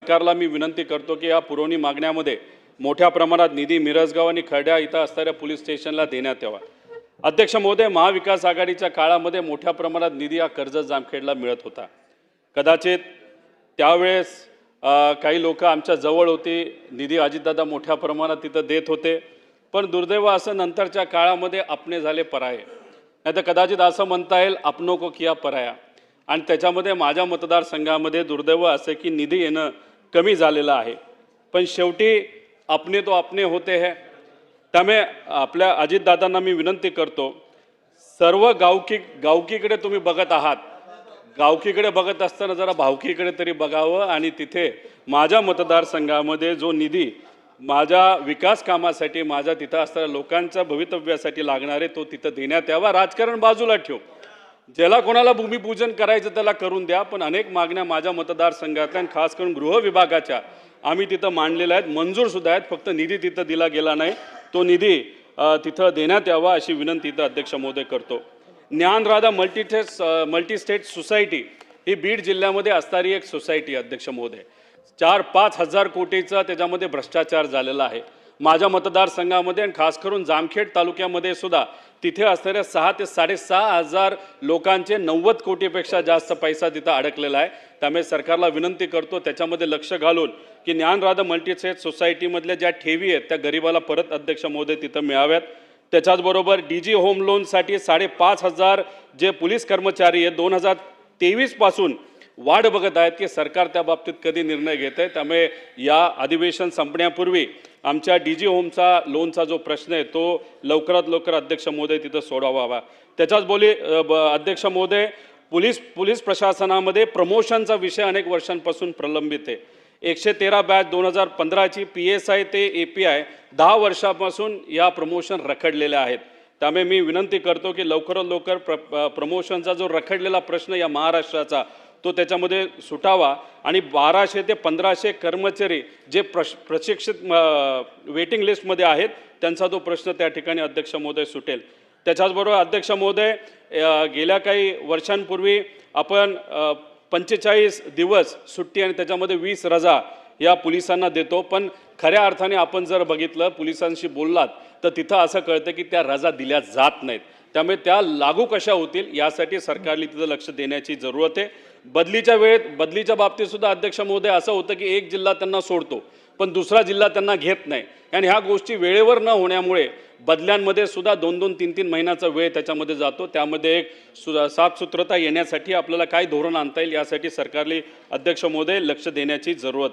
सरकारला मी विनंती करतो की या पुरवणी मागण्यामध्ये मोठ्या प्रमाणात निधी मिरजगाव आणि खर्ड्या इथं असणाऱ्या पोलीस स्टेशनला देण्यात यावा। अध्यक्ष महोदय, महाविकास आघाडीच्या काळामध्ये मोठ्या प्रमाणात निधी या कर्जत जामखेडला मिळत होता। कदाचित त्यावेळेस काही लोक आमच्या जवळ होती, निधी अजितदादा मोठ्या प्रमाणात तिथं देत होते, पण दुर्दैव असं नंतरच्या काळामध्ये अपने झाले पराये, नाही तर कदाचित असं म्हणता येईल अपनों को किया पराया। आणि त्याच्यामध्ये माझ्या मतदारसंघामध्ये दुर्दैव असं की निधी येणं कमी झालेलं आहे। पण शेवटी अपने तो अपने होते हैं। त्यामुळे आपल्या अजितदादांना मी विनंती करतो, सर्व गावकीकडे तुम्ही बघत आहात, गावकीकडे बघत असताना जरा भावकीकडे तरी बघावं आणि तिथे माझ्या मतदारसंघामध्ये जो निधी माझ्या विकास कामासाठी, माझ्या तिथं असणाऱ्या लोकांच्या भवितव्यासाठी लागणारे तो तिथं देण्यात यावा। राजकारण बाजूला ठेवू, ज्याला कोणाला भूमिपूजन करायचं त्याला करून द्या, पण अनेक मागण्या माझ्या मतदारसंघातल्या आणि खास करून गृह विभागाच्या आम्ही तिथं मांडलेल्या आहेत, मंजूर सुद्धा आहेत, फक्त निधी तिथं दिला गेला नाही। तो निधी तिथं देण्यात यावा अशी विनंती इथं अध्यक्ष महोदय करतो। ज्ञानराधा मल्टी स्टेट सोसायटी ही बीड जिल्ह्यामध्ये असणारी एक सोसायटी अध्यक्ष महोदय, 4-5 हजार कोटीचा त्याच्यामध्ये भ्रष्टाचार झालेला आहे। माझ्या मतदारसंघामध्ये आणि खास करून जामखेड तालुक्यामध्ये सुद्धा तिथे असणाऱ्या 6 ते 6.5 हजार लोकांचे 90 कोटीपेक्षा जास्त पैसा तिथं अडकलेला आहे। त्यामुळे सरकारला विनंती करतो त्याच्यामध्ये लक्ष घालून की ज्ञानराधा मल्टीस्टेट सोसायटीमधल्या ज्या ठेवी आहेत त्या गरिबाला परत अध्यक्ष महोदय तिथं मिळाव्यात। त्याच्याचबरोबर डीजी होम लोनसाठी 5,500 जे पोलीस कर्मचारी आहेत 2023 पासून वाढ बघत आहेत की सरकार त्या बाबतीत कधी निर्णय घेत आहे। त्यामुळे या अधिवेशन संपण्यापूर्वी आमच्या डीजी होमचा लोनचा जो प्रश्न आहे तो लवकरात लवकर अध्यक्ष महोदय तिथं सोडवावा। त्याच्याच अध्यक्ष महोदय, पोलीस प्रशासनामध्ये प्रमोशनचा विषय अनेक वर्षांपासून प्रलंबित आहे। 113 बॅच 2015ची PSI ते API 10 वर्षापासून या प्रमोशन रखडलेल्या आहेत। त्यामुळे मी विनंती करतो की लवकरात लवकर प्रमोशनचा जो रखडलेला प्रश्न या महाराष्ट्राचा तो त्याच्यामध्ये सुटावा आणि 1200 ते 1500 कर्मचारी जे प्रशिक्षित वेटिंग लिस्टमध्ये आहेत त्यांचा तो प्रश्न त्या ठिकाणी अध्यक्ष महोदय सुटेल। त्याच्याचबरोबर अध्यक्ष महोदय, गेल्या काही वर्षांपूर्वी आपण 45 दिवस सुट्टी आणि त्याच्यामध्ये 20 रजा या पोलिसांना देतो, पण खऱ्या अर्थाने आपण जर बघितलं पोलिसांशी बोललात तर तिथं असं कळतं की त्या रजा दिल्या जात नाहीत। त्यामुळे त्या लागू कशा होतील यासाठी सरकारने तिथं लक्ष देण्याची जरूरत आहे। बदलीच्या बाबतीत सुद्धा अध्यक्ष महोदय असं होतं की एक जिल्हा त्यांना सोडतो पण दुसरा जिल्हा त्यांना घेत नाही, आणि ह्या गोष्टी वेळेवर न होण्यामुळे बदल्यांमध्ये सुद्धा 2-2, 3-3 महिन्याचा वेळ त्याच्यामध्ये जातो। त्यामध्ये एक साफसूत्रता येण्यासाठी आपल्याला काय धोरण आणता येईल यासाठी सरकारने अध्यक्ष महोदय लक्ष देण्याची जरूरत